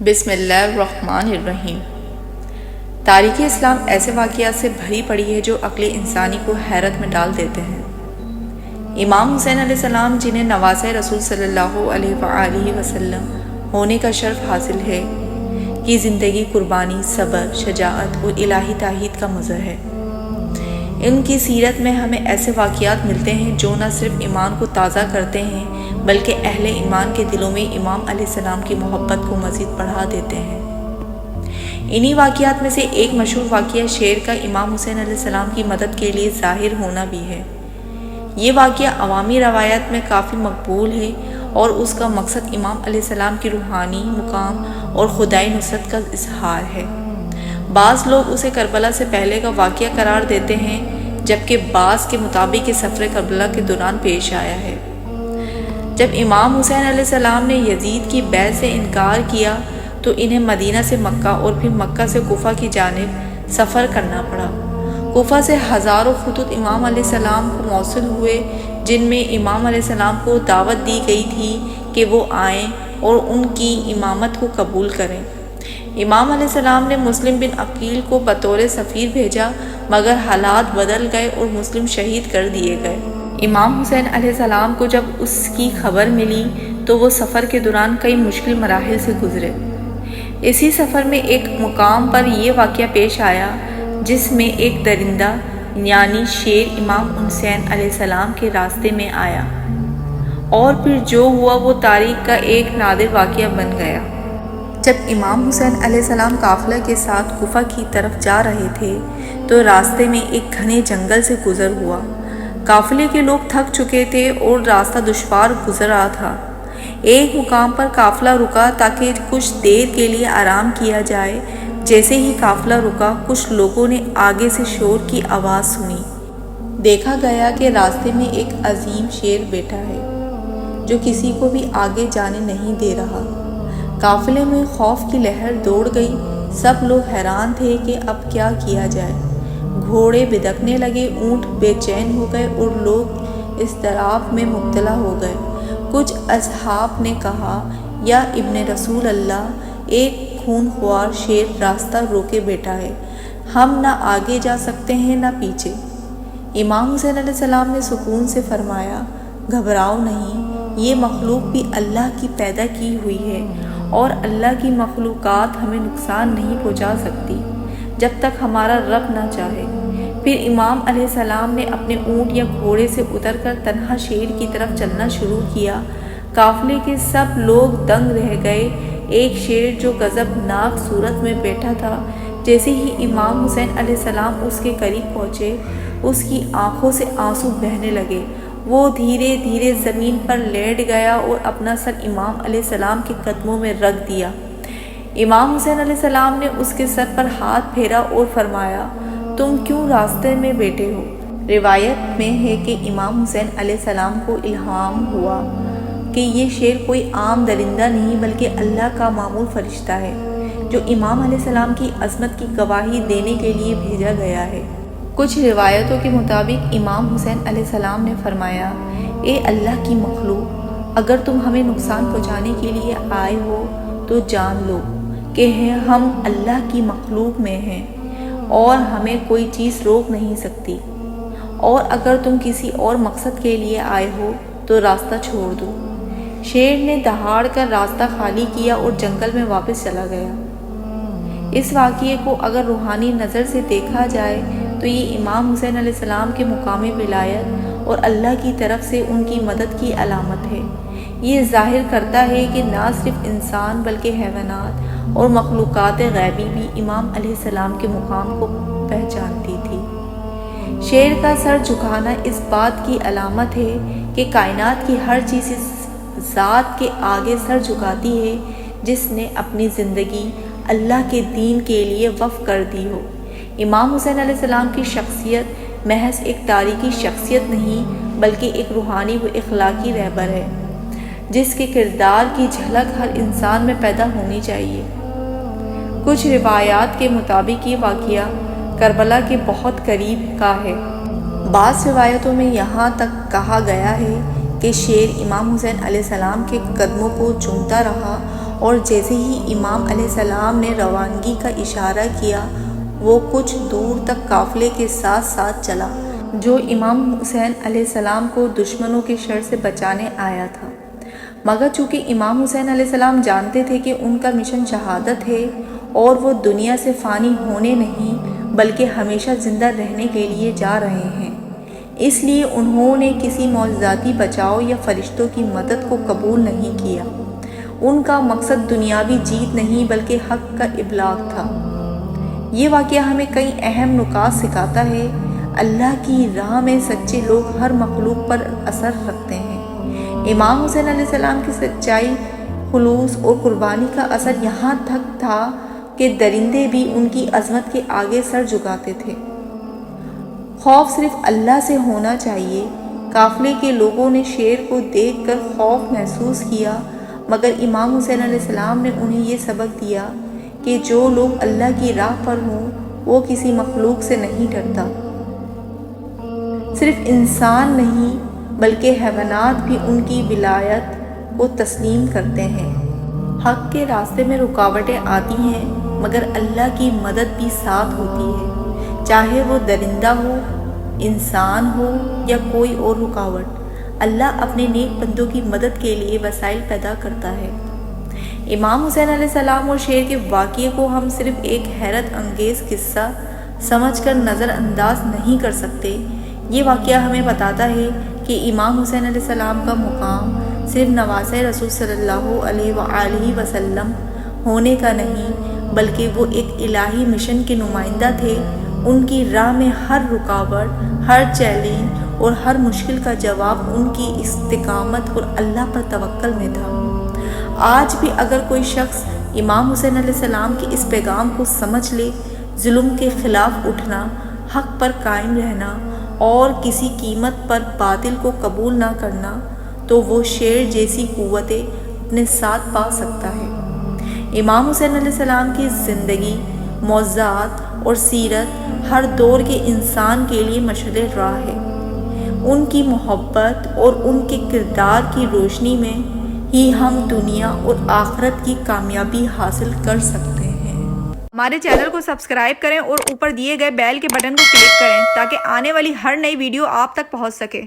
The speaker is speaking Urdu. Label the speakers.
Speaker 1: بسم اللہ الرحمن الرحیم۔ تاریخ اسلام ایسے واقعات سے بھری پڑی ہے جو عقل انسانی کو حیرت میں ڈال دیتے ہیں۔ امام حسین علیہ السلام، جنہیں نواسۂ رسول صلی اللہ علیہ وآلہ وسلم ہونے کا شرف حاصل ہے، کی زندگی قربانی، صبر، شجاعت اور الہی تائید کا مظہر ہے۔ ان کی سیرت میں ہمیں ایسے واقعات ملتے ہیں جو نہ صرف ایمان کو تازہ کرتے ہیں بلکہ اہل ایمان کے دلوں میں امام علیہ السلام کی محبت کو مزید بڑھا دیتے ہیں۔ انہی واقعات میں سے ایک مشہور واقعہ شیر کا امام حسین علیہ السلام کی مدد کے لیے ظاہر ہونا بھی ہے۔ یہ واقعہ عوامی روایات میں کافی مقبول ہے اور اس کا مقصد امام علیہ السلام کی روحانی مقام اور خدائی نصرت کا اظہار ہے۔ بعض لوگ اسے کربلا سے پہلے کا واقعہ قرار دیتے ہیں، جبکہ بعض کے مطابق یہ سفر کربلا کے دوران پیش آیا ہے، جب امام حسین علیہ السلام نے یزید کی بیعت سے انکار کیا تو انہیں مدینہ سے مکہ اور پھر مکہ سے کوفہ کی جانب سفر کرنا پڑا۔ کوفہ سے ہزاروں خطوط امام علیہ السلام کو موصول ہوئے، جن میں امام علیہ السلام کو دعوت دی گئی تھی کہ وہ آئیں اور ان کی امامت کو قبول کریں۔ امام علیہ السلام نے مسلم بن عقیل کو بطور سفیر بھیجا، مگر حالات بدل گئے اور مسلم شہید کر دیے گئے۔ امام حسین علیہ السلام کو جب اس کی خبر ملی تو وہ سفر کے دوران کئی مشکل مراحل سے گزرے۔ اسی سفر میں ایک مقام پر یہ واقعہ پیش آیا جس میں ایک درندہ یعنی شیر امام حسین علیہ السلام کے راستے میں آیا، اور پھر جو ہوا وہ تاریخ کا ایک نادر واقعہ بن گیا۔ جب امام حسین علیہ السلام قافلہ کے ساتھ کوفہ کی طرف جا رہے تھے تو راستے میں ایک گھنے جنگل سے گزر ہوا۔ قافلے کے لوگ تھک چکے تھے اور راستہ دشوار گزر رہا تھا۔ ایک مقام پر قافلہ رکا تاکہ کچھ دیر کے لیے آرام کیا جائے۔ جیسے ہی قافلہ رکا، کچھ لوگوں نے آگے سے شور کی آواز سنی۔ دیکھا گیا کہ راستے میں ایک عظیم شیر بیٹھا ہے جو کسی کو بھی آگے جانے نہیں دے رہا۔ قافلے میں خوف کی لہر دوڑ گئی۔ سب لوگ حیران تھے کہ اب کیا کیا جائے۔ گھوڑے بدکنے لگے، اونٹ بے چین ہو گئے اور لوگ اضطراب میں مبتلا ہو گئے۔ کچھ اصحاب نے کہا، یا ابن رسول اللہ، ایک خون خوار شیر راستہ روکے بیٹھا ہے، ہم نہ آگے جا سکتے ہیں نہ پیچھے۔ امام حسین علیہ السلام نے سکون سے فرمایا، گھبراؤ نہیں، یہ مخلوق بھی اللہ کی پیدا کی ہوئی ہے اور اللہ کی مخلوقات ہمیں نقصان نہیں پہنچا سکتی جب تک ہمارا رب نہ چاہے۔ پھر امام علیہ السلام نے اپنے اونٹ یا گھوڑے سے اتر کر تنہا شیر کی طرف چلنا شروع کیا۔ قافلے کے سب لوگ دنگ رہ گئے۔ ایک شیر جو غضبناک صورت میں بیٹھا تھا، جیسے ہی امام حسین علیہ السلام اس کے قریب پہنچے، اس کی آنکھوں سے آنسو بہنے لگے۔ وہ دھیرے دھیرے زمین پر لیٹ گیا اور اپنا سر امام علیہ السلام کے قدموں میں رکھ دیا۔ امام حسین علیہ السلام نے اس کے سر پر ہاتھ پھیرا اور فرمایا، تم کیوں راستے میں بیٹھے ہو؟ روایت میں ہے کہ امام حسین علیہ السلام کو الہام ہوا کہ یہ شیر کوئی عام درندہ نہیں بلکہ اللہ کا معمول فرشتہ ہے جو امام علیہ السلام کی عظمت کی گواہی دینے کے لیے بھیجا گیا ہے۔ کچھ روایتوں کے مطابق امام حسین علیہ السلام نے فرمایا، اے اللہ کی مخلوق، اگر تم ہمیں نقصان پہنچانے کے لیے آئے ہو تو جان لو کہ ہم اللہ کی مخلوق میں ہیں اور ہمیں کوئی چیز روک نہیں سکتی، اور اگر تم کسی اور مقصد کے لیے آئے ہو تو راستہ چھوڑ دو۔ شیر نے دہاڑ کر راستہ خالی کیا اور جنگل میں واپس چلا گیا۔ اس واقعے کو اگر روحانی نظر سے دیکھا جائے تو یہ امام حسین علیہ السلام کے مقام ولایت اور اللہ کی طرف سے ان کی مدد کی علامت ہے۔ یہ ظاہر کرتا ہے کہ نہ صرف انسان بلکہ حیوانات اور مخلوقات غیبی بھی امام علیہ السلام کے مقام کو پہچانتی تھی۔ شیر کا سر جھکانا اس بات کی علامت ہے کہ کائنات کی ہر چیز اس ذات کے آگے سر جھکاتی ہے جس نے اپنی زندگی اللہ کے دین کے لیے وقف کر دی ہو۔ امام حسین علیہ السلام کی شخصیت محض ایک تاریخی شخصیت نہیں بلکہ ایک روحانی و اخلاقی رہبر ہے جس کے کردار کی جھلک ہر انسان میں پیدا ہونی چاہیے۔ کچھ روایات کے مطابق یہ واقعہ کربلا کے بہت قریب کا ہے۔ بعض روایتوں میں یہاں تک کہا گیا ہے کہ شیر امام حسین علیہ السلام کے قدموں کو چومتا رہا اور جیسے ہی امام علیہ السلام نے روانگی کا اشارہ کیا وہ کچھ دور تک قافلے کے ساتھ ساتھ چلا جو امام حسین علیہ السلام کو دشمنوں کے شر سے بچانے آیا تھا، مگر چونکہ امام حسین علیہ السلام جانتے تھے کہ ان کا مشن شہادت ہے اور وہ دنیا سے فانی ہونے نہیں بلکہ ہمیشہ زندہ رہنے کے لیے جا رہے ہیں، اس لیے انہوں نے کسی معجزاتی بچاؤ یا فرشتوں کی مدد کو قبول نہیں کیا۔ ان کا مقصد دنیاوی جیت نہیں بلکہ حق کا ابلاغ تھا۔ یہ واقعہ ہمیں کئی اہم نکات سکھاتا ہے۔ اللہ کی راہ میں سچے لوگ ہر مخلوق پر اثر رکھتے ہیں۔ امام حسین علیہ السلام کی سچائی، خلوص اور قربانی کا اثر یہاں تک تھا کہ درندے بھی ان کی عظمت کے آگے سر جھکاتے تھے۔ خوف صرف اللہ سے ہونا چاہیے۔ قافلے کے لوگوں نے شیر کو دیکھ کر خوف محسوس کیا، مگر امام حسین علیہ السلام نے انہیں یہ سبق دیا کہ جو لوگ اللہ کی راہ پر ہوں وہ کسی مخلوق سے نہیں ڈرتا۔ صرف انسان نہیں بلکہ حیوانات بھی ان کی ولایت کو تسلیم کرتے ہیں۔ حق کے راستے میں رکاوٹیں آتی ہیں مگر اللہ کی مدد بھی ساتھ ہوتی ہے، چاہے وہ درندہ ہو، انسان ہو یا کوئی اور رکاوٹ۔ اللہ اپنے نیک بندوں کی مدد کے لیے وسائل پیدا کرتا ہے۔ امام حسین علیہ السلام اور شیر کے واقعے کو ہم صرف ایک حیرت انگیز قصہ سمجھ کر نظر انداز نہیں کر سکتے۔ یہ واقعہ ہمیں بتاتا ہے کہ امام حسین علیہ السلام کا مقام صرف نواسۂ رسول صلی اللہ علیہ وآلہ وسلم ہونے کا نہیں بلکہ وہ ایک الہی مشن کے نمائندہ تھے۔ ان کی راہ میں ہر رکاوٹ، ہر چیلنج اور ہر مشکل کا جواب ان کی استقامت اور اللہ پر توکل میں تھا۔ آج بھی اگر کوئی شخص امام حسین علیہ السلام کے اس پیغام کو سمجھ لے، ظلم کے خلاف اٹھنا، حق پر قائم رہنا اور کسی قیمت پر باطل کو قبول نہ کرنا، تو وہ شیر جیسی قوتیں اپنے ساتھ پا سکتا ہے۔ امام حسین علیہ السلام کی زندگی، معجزات اور سیرت ہر دور کے انسان کے لیے مشعل راہ ہے۔ ان کی محبت اور ان کے کردار کی روشنی میں ہی ہم دنیا اور آخرت کی کامیابی حاصل کر سکتے ہیں۔ ہمارے چینل کو سبسکرائب کریں اور اوپر دیے گئے بیل کے بٹن کو کلک کریں تاکہ آنے والی ہر نئی ویڈیو آپ تک پہنچ سکے۔